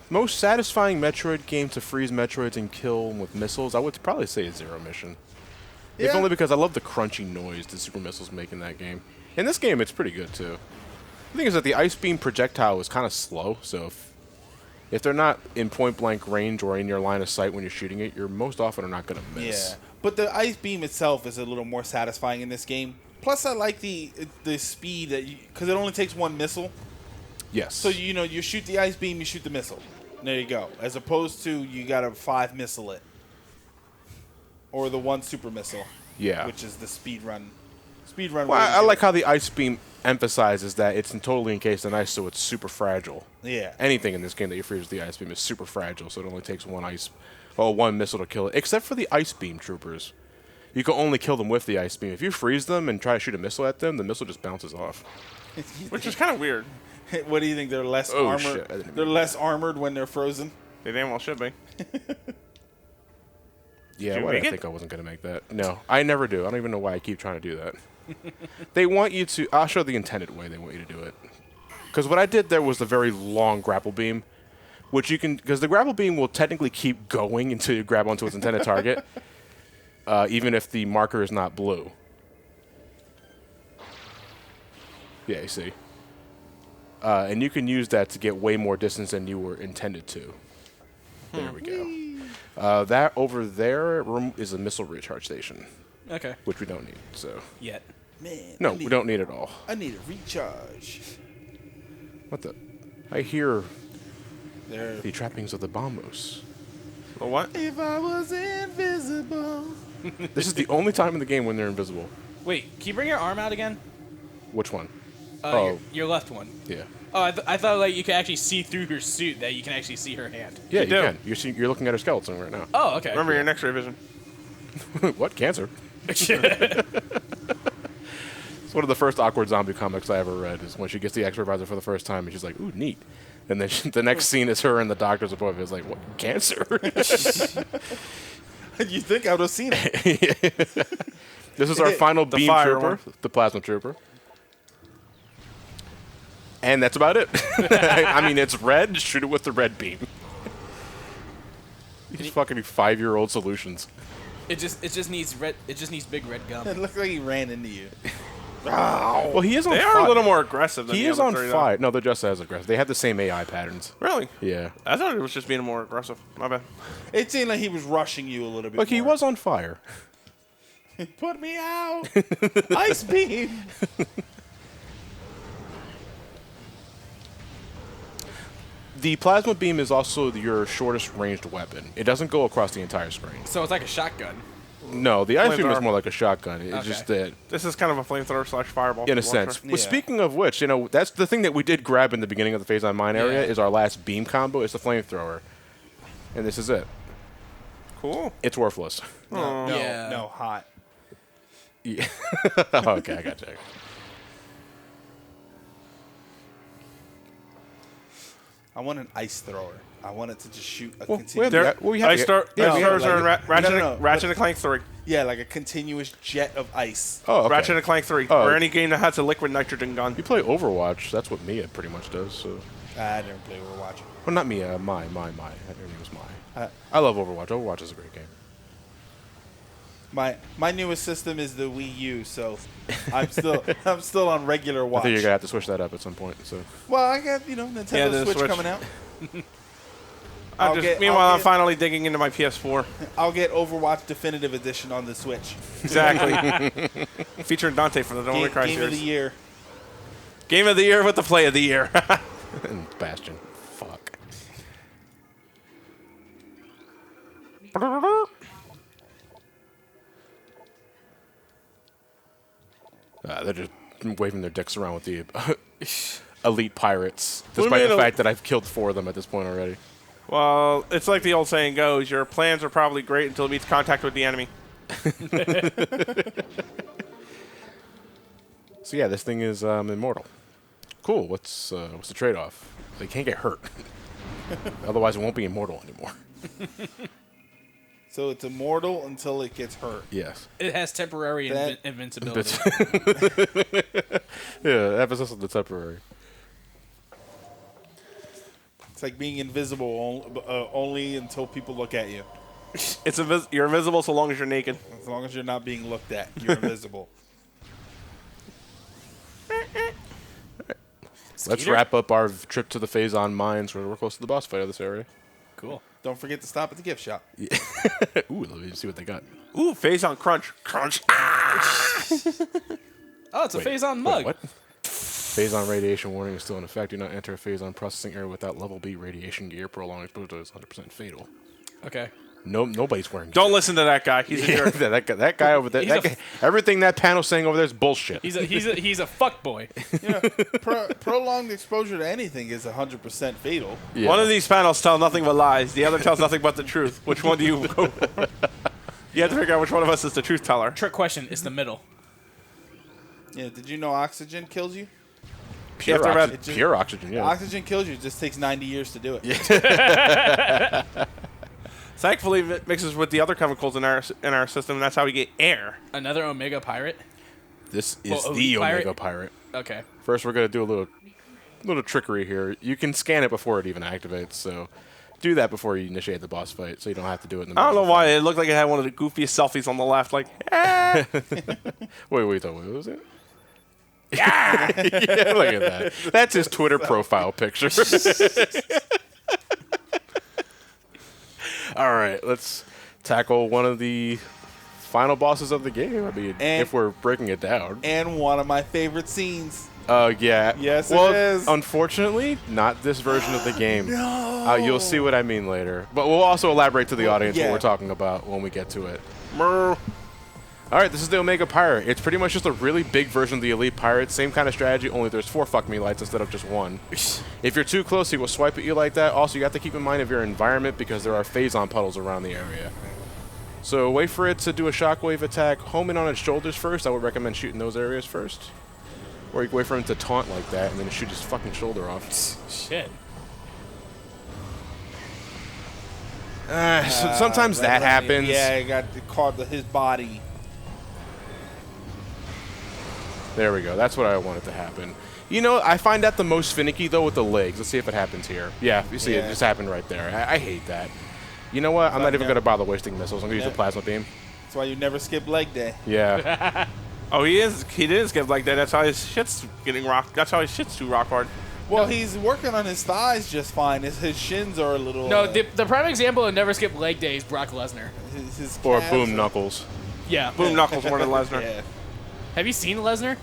Most satisfying Metroid game to freeze Metroids and kill them with missiles, I would probably say Zero Mission. Yeah. If only because I love the crunchy noise the super missiles make in that game. In this game, it's pretty good, too. The thing is that the Ice Beam projectile is kind of slow, so if they're not in point-blank range or in your line of sight when you're shooting it, you're most often are not going to miss. Yeah, but the Ice Beam itself is a little more satisfying in this game. Plus, I like the speed that because it only takes one missile. Yes. So you shoot the Ice Beam, you shoot the missile. There you go. As opposed to you got to 5 missile it, or the 1 super missile. Yeah. Which is the speed run. Speed run. Well, I like how the Ice Beam emphasizes that it's totally encased in ice, so it's super fragile. Yeah. Anything in this game that you freeze with the Ice Beam is super fragile, so it only takes one missile to kill it. Except for the Ice Beam troopers. You can only kill them with the Ice Beam. If you freeze them and try to shoot a missile at them, the missile just bounces off. Which is kind of weird. What do you think? They're less armored. Shit, They're less armored when they're frozen. They damn well should be. Yeah, Did you why did make I it? think I wasn't going to make that? No, I never do. I don't even know why I keep trying to do that. They want you to... I'll show the intended way they want you to do it. Because what I did there was the very long grapple beam, which you can... Because the grapple beam will technically keep going until you grab onto its intended target, even if the marker is not blue. Yeah, you see. And you can use that to get way more distance than you were intended to. There we go. That over there is a missile recharge station, Okay. which we don't need. So Yet. Man. no, we don't need it all. I need a recharge. What the? I hear There. the trappings of the bombos. The what? If I was invisible. This is the only time in the game when they're invisible. Wait, can you bring your arm out again? Which one? Your left one. Yeah. Oh, I thought like you could actually see through her suit, that you can actually see her hand. Yeah, you do. can. You're looking at her skeleton right now. Oh, okay. Remember your X-ray vision. What? Cancer? It's one of the first awkward zombie comics I ever read is when she gets the X-ray visor for the first time and she's like, ooh, neat. And then the next scene is her and the doctor's above. It's like, what? Cancer? You think I would have seen it? This is our final The beam fire trooper, one. the plasma trooper. And that's about it. I mean, it's red. Shoot it with the red beam. These fucking 5-year-old solutions. It just needs red. It just needs big red gum. It looked like he ran into you. Well, he is on They fire. are a little more aggressive than He the is other on three, though. fire. No, they're just as aggressive. They have the same AI patterns. Really? Yeah. I thought it was just being more aggressive. My bad. It seemed like he was rushing you a little bit. Look, he more. was on fire. Put me out. Ice beam. The plasma beam is also your shortest ranged weapon. It doesn't go across the entire screen. So it's like a shotgun. No, the ice beam is Flamethrower. more like a shotgun. It's Okay. just that, This is kind of a flamethrower / fireball. in a launcher. sense. Well, Yeah. speaking of which, that's the thing that we did grab in the beginning of the Phazon Mine area Yeah. is our last beam combo. It's the flamethrower. And this is it. Cool. It's worthless. No, Yeah. no, hot. Yeah. Okay, I got you. I want an ice thrower. I want it to just shoot a Well, continuous. we have- we have Ice to Star, get- yeah, Ice we Stars have, are in like- Ratchet, no, Ratchet and Clank 3. Yeah, like a continuous jet of ice. Oh, okay. Ratchet and Clank 3. Oh. Or any game that has a liquid nitrogen gun. You play Overwatch. That's what Mia pretty much does. So, I didn't play Overwatch. well, not Mia. My. Her name was Mai. Uh, I love Overwatch. Overwatch is a great game. My newest system is the Wii U, so I'm still on regular I watch. think you're gonna have to switch that up at some point. So, Well, I got Nintendo the Switch Switch. coming out. I'll get- meanwhile, I'll I'm get- finally digging into my PS4. I'll get Overwatch Definitive Edition on the Switch. Exactly. Featuring Dante from the Devil May Cry Game of the series. year. Game of the year with the play of the year. and Bastion. Fuck. They're just waving their dicks around with the elite pirates, despite made the a- fact that I've killed 4 of them at this point already. Well, it's like the old saying goes, your plans are probably great until it meets contact with the enemy. So yeah, this thing is immortal. Cool. What's the trade-off? They can't get hurt. Otherwise, it won't be immortal anymore. So it's immortal until it gets hurt. Yes. It has temporary That- invincibility. Yeah, emphasis on the temporary. It's like being invisible only until people look at you. You're invisible so long as you're naked. As long as you're not being looked at, you're invisible. Let's wrap up our trip to the Phazon mines. We're close to the boss fight of this area. Cool. Don't forget to stop at the gift shop. Ooh, let me see what they got. Ooh, Phazon crunch. Crunch. Oh, it's a Phazon mug. What? Phazon radiation warning is still in effect. Do not enter a Phazon processing area without level B radiation gear. Prolonged exposure is 100% fatal. Okay. No, nobody's wearing. Don't listen to that guy. He's a jerk. that guy over there. Everything that panel's saying over there is bullshit. He's a fuck boy. Prolonged exposure to anything is 100% fatal. Yeah. One of these panels tell nothing but lies. The other tells nothing but the truth. Which one do you go for? You have to figure out which one of us is the truth teller. Trick question. It's the middle. Yeah. Did you know oxygen kills you? Pure oxygen. Yeah. Oxygen kills you. It just takes 90 years to do it. Thankfully, it mixes with the other chemicals in our system, and that's how we get air. Another Omega Pirate. This is Well, the pirate? Omega Pirate. Okay. First, we're gonna do a little trickery here. You can scan it before it even activates, so do that before you initiate the boss fight, so you don't have to do it in the middle. I don't know why. It looked like it had one of the goofiest selfies on the left. Like, Wait, what was it? Yeah! Yeah, look at that. That's his Twitter profile picture. All right, let's tackle one of the final bosses of the game. I mean, if we're breaking it down. And one of my favorite scenes. Yeah. Yes, well, it is. Unfortunately, not this version of the game. No. You'll see what I mean later. But we'll also elaborate to the audience what we're talking about when we get to it. All right, this is the Omega Pirate. It's pretty much just a really big version of the Elite Pirate. Same kind of strategy, only there's 4 fuck me lights instead of just 1. If you're too close, he will swipe at you like that. Also, you have to keep in mind of your environment because there are Phazon puddles around the area. So wait for it to do a shockwave attack. Home in on its shoulders first. I would recommend shooting those areas first. Or you can wait for him to taunt like that and then shoot his fucking shoulder off. Shit. Sometimes that happens. Yeah, he got caught his body. There we go. That's what I wanted to happen. You know, I find that the most finicky, though, with the legs. Let's see if it happens here. Yeah, you see it just happened right there. I hate that. You know what? I'm not even going to bother wasting missiles. I'm going to use the plasma beam. That's why you never skip leg day. Yeah. oh, he didn't skip like that. That's how his shit's getting rocked. That's how his shit's too rock hard. Well, he's working on his thighs just fine. His shins are a little... No, the prime example of never skip leg day is Brock Lesnar. His Or calves Boom are- Knuckles. Yeah. Boom Knuckles more than Lesnar. Yeah. Have you seen Lesnar?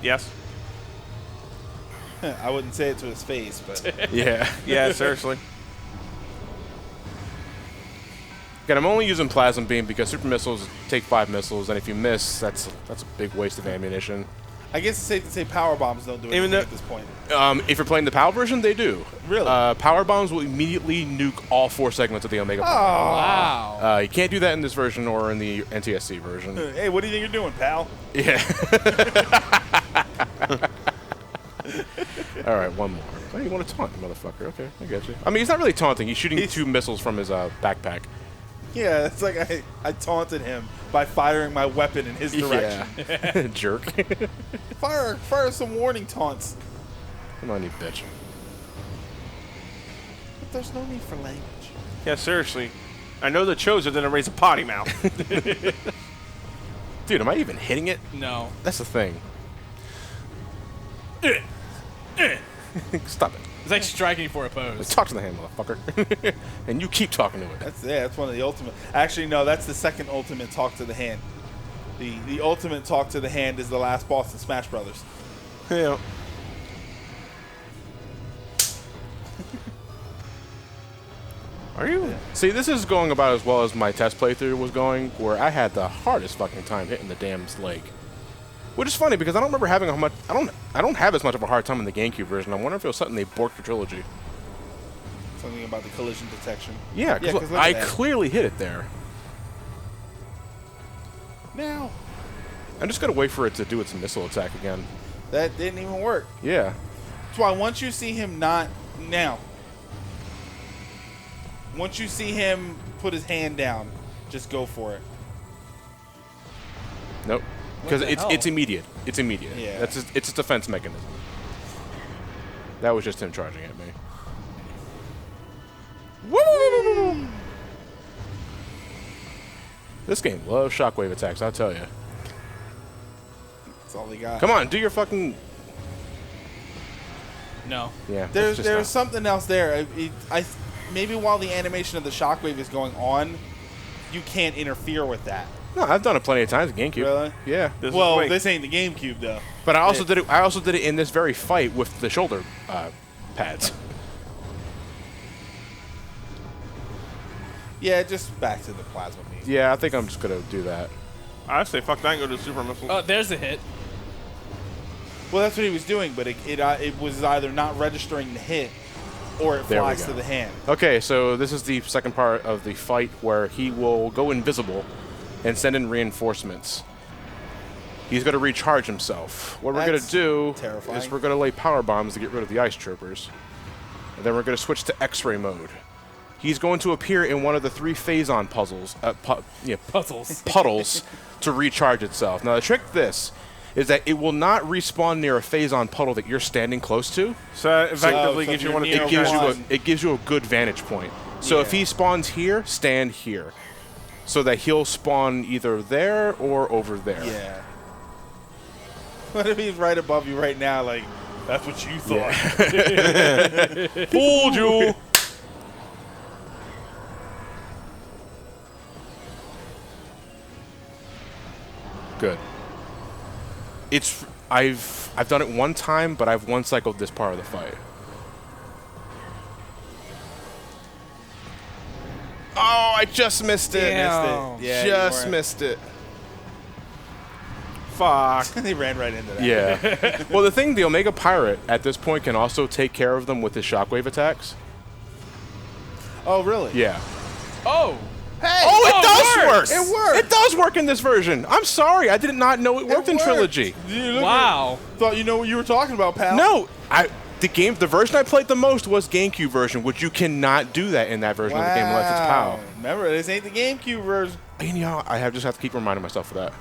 Yes. I wouldn't say it to his face, but... Yeah. Yeah, seriously. Again, I'm only using plasma beam because super missiles take 5 missiles, and if you miss, that's a big waste of ammunition. I guess it's safe to say power bombs don't do Even anything though- at this point. If you're playing the PAL version, they do. Really? Power bombs will immediately nuke all 4 segments of the Omega Pirate. Wow. You can't do that in this version or in the NTSC version. Hey, what do you think you're doing, pal? Yeah. All right, one more. Oh, you want to taunt, motherfucker? Okay, I get you. I mean, he's not really taunting. He's shooting 2 missiles from his backpack. Yeah, it's like I taunted him by firing my weapon in his direction. Yeah. Jerk. Fire some warning taunts. Come on, you bitch. But there's no need for language. Yeah, seriously. I know the Chosen didn't raise a potty mouth. Dude, am I even hitting it? No. That's the thing. Stop it. It's like striking for a pose. Talk to the hand, motherfucker. And you keep talking to it. That's one of the ultimate. Actually, no, that's the second ultimate talk to the hand. The ultimate talk to the hand is the last boss in Smash Brothers. Yeah. Are you? See, this is going about as well as my test playthrough was going, where I had the hardest fucking time hitting the damn leg. Which is funny because I don't remember having how much. I don't have as much of a hard time in the GameCube version. I wonder if it was something they borked for Trilogy. Something about the collision detection. Yeah, because look at I that. clearly hit it there. Now I'm just gonna wait for it to do its missile attack again. that didn't even work. Yeah. That's why once you see him once you see him put his hand down, just go for it. Nope. Because the hell? it's immediate. It's immediate. Yeah. It's a defense mechanism. That was just him charging at me. Woo! This game loves shockwave attacks, I'll tell you. That's all they got. Come on, do your fucking... No. Yeah. There's something else there. Maybe while the animation of the shockwave is going on, you can't interfere with that. No, I've done it plenty of times in GameCube. Really? Yeah. This ain't the GameCube though. But I also did it. I also did it in this very fight with the shoulder pads. Yeah, just back to the plasma beam. Yeah, I think I'm just gonna do that. I say fuck that and go to super missile. Oh, there's the hit. Well, that's what he was doing, but it was either not registering the hit or it There we flies go. to the hand. Okay, so this is the second part of the fight where he will go invisible and send in reinforcements. He's going to recharge himself. What we're going to That's do terrifying. is we're going to lay power bombs to get rid of the ice troopers. And then we're going to switch to X-ray mode. He's going to appear in one of the 3 Phazon puzzles, Puzzles. puddles to recharge itself. Now the trick to this is that it will not respawn near a Phazon puddle that you're standing close to. So effectively so gives if you one of you're the near It gives you a good vantage point. So if Yeah. he spawns here, stand here, so that he'll spawn either there or over there. Yeah. What if he's right above you right now? Like, that's what you thought. Fooled you. Good. I've done it one time, but I've one cycled this part of the fight. Oh, I just missed it. Damn. Yeah, Just missed it. fuck. They ran right into that. Yeah. Well, the thing, the Omega Pirate at this point can also take care of them with his shockwave attacks. Oh, really? Yeah. Oh. Hey! Oh, it does works! work. It works. It does work in this version. I'm sorry, I did not know it worked in worked. Trilogy. You look Wow. thought you know what you were talking about, pal. No, the version I played the most was GameCube version, which you cannot do that in that version of the game unless it's PAL. Remember, this ain't the GameCube version. And you know, just have to keep reminding myself of that.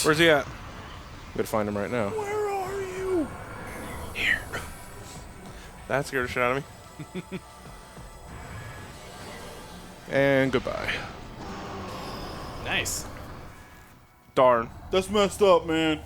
Where's he at? I'm gonna find him right now. Where are you? That scared the shit out of me. And goodbye. Nice. Darn. That's messed up, man.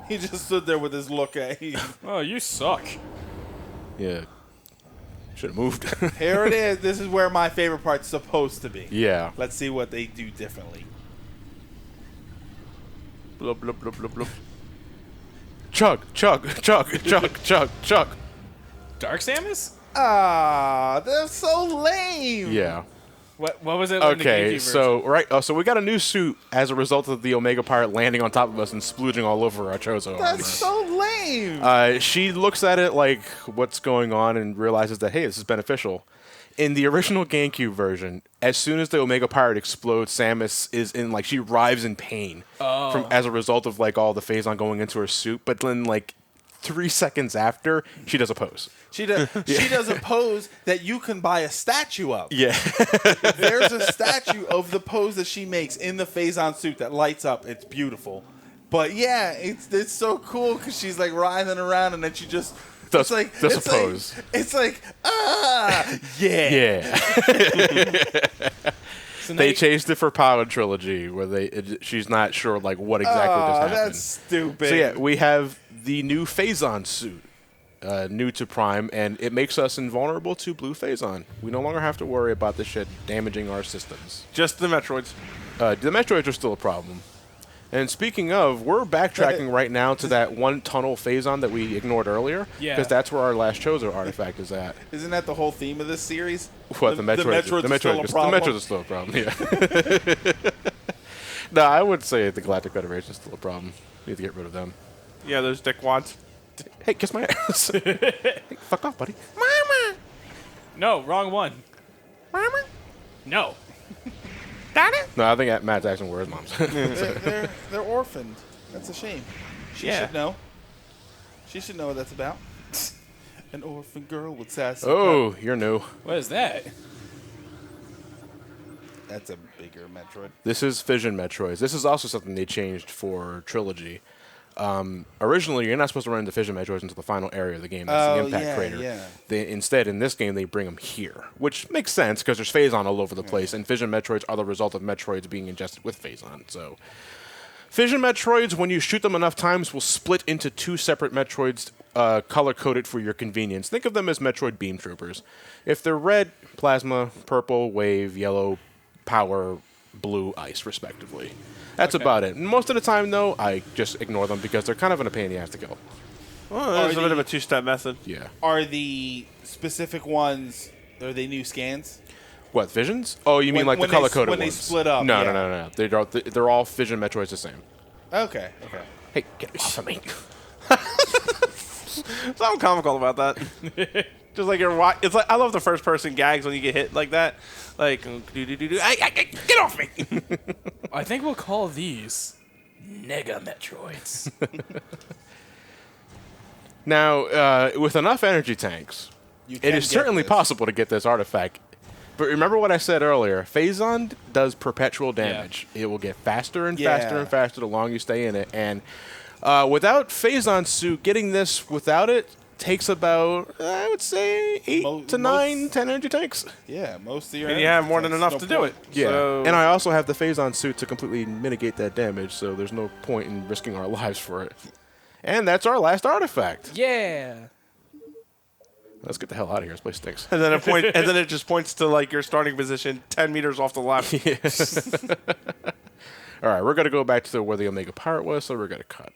He just stood there with his look at you. Oh, you suck. Yeah. Should have moved. Here it is. This is where my favorite part's supposed to be. Yeah. Let's see what they do differently. Blub, blub, blub, blub, blub. Chug, chug, chug, chug, chug, chug. Dark Samus? Ah, that's so lame. Yeah. What was it? in the Okay, GameCube so so we got a new suit as a result of the Omega Pirate landing on top of us and splooging all over our Chozo That's armor. so lame. She looks at it like what's going on and realizes that, hey, this is beneficial. In the original GameCube version, as soon as the Omega Pirate explodes, Samus is in, like, she writhes in pain as a result of, like, all the Phazon going into her suit. But then, like, 3 seconds after, she does a pose. She does a pose that you can buy a statue of. Yeah. There's a statue of the pose that she makes in the Phazon suit that lights up. It's beautiful. But yeah, it's so cool because she's like writhing around and then she just Does a it's pose. It's like yeah. Yeah. So now They you- changed it for Power Trilogy, where she's not sure, like, what exactly just happened. That's stupid. So yeah, we have the new Phazon suit, new to Prime, and it makes us invulnerable to blue Phazon. We no longer have to worry about this shit damaging our systems. Just the Metroids. The Metroids are still a problem. And speaking of, we're backtracking right now to that one tunnel Phazon that we ignored earlier, Yeah. because that's where our last Chozo artifact is at. Isn't that the whole theme of this series? What, the Metroids? The Metroids are still a problem. The Metroids are still a problem, yeah. No, I would say the Galactic Federation is still a problem. We need to get rid of them. Yeah, those dickwads. Hey, kiss my ass. Hey, fuck off, buddy. No, wrong one. No. No, I think Matt's asking where his mom's. They're orphaned. That's a shame. She Yeah. should know. She should know what that's about. An orphan girl with sassy. Oh, you're new. What is that? That's a bigger Metroid. This is Fission Metroids. This is also something they changed for Trilogy. Originally, you're not supposed to run into Fission Metroids into the final area of the game. That's the impact crater. Yeah. Instead, in this game, they bring them here, which makes sense because there's Phazon all over the place, and Fission Metroids are the result of Metroids being ingested with Phazon. So, Fission Metroids, when you shoot them enough times, will split into 2 separate Metroids, color-coded for your convenience. Think of them as Metroid Beam Troopers. If they're red, plasma, purple, wave, yellow, power, blue, ice, respectively. That's about it. Most of the time, though, I just ignore them because they're kind of a pain in the ass to kill. Well, there's a bit of a 2-step method. Yeah. Are the specific ones, are they new scans? What, Fissions? Oh, you mean like the color-coded ones? When they split up, No, yeah. no. They're all Fission Metroids the same. Okay. Hey, get off of me. Something comical about that. Just like it's like I love the first person gags when you get hit like that. Like, get off me. I think we'll call these Nega Metroids. Now, with enough energy tanks, it is certainly possible to get this artifact. But remember what I said earlier. Phazon does perpetual damage. It will get faster and faster and faster the longer you stay in it. And without Phazon suit, getting this without it takes about, I would say, 8 to 9, 10 energy tanks. Yeah, most of your And you have more than enough to do it. Yeah. So And I also have the Phazon suit to completely mitigate that damage, so there's no point in risking our lives for it. And that's our last artifact. Yeah. Let's get the hell out of here. This place stinks. and then it just points to like your starting position 10 meters off the left. All right, we're going to go back to where the Omega Pirate was, so we're going to cut.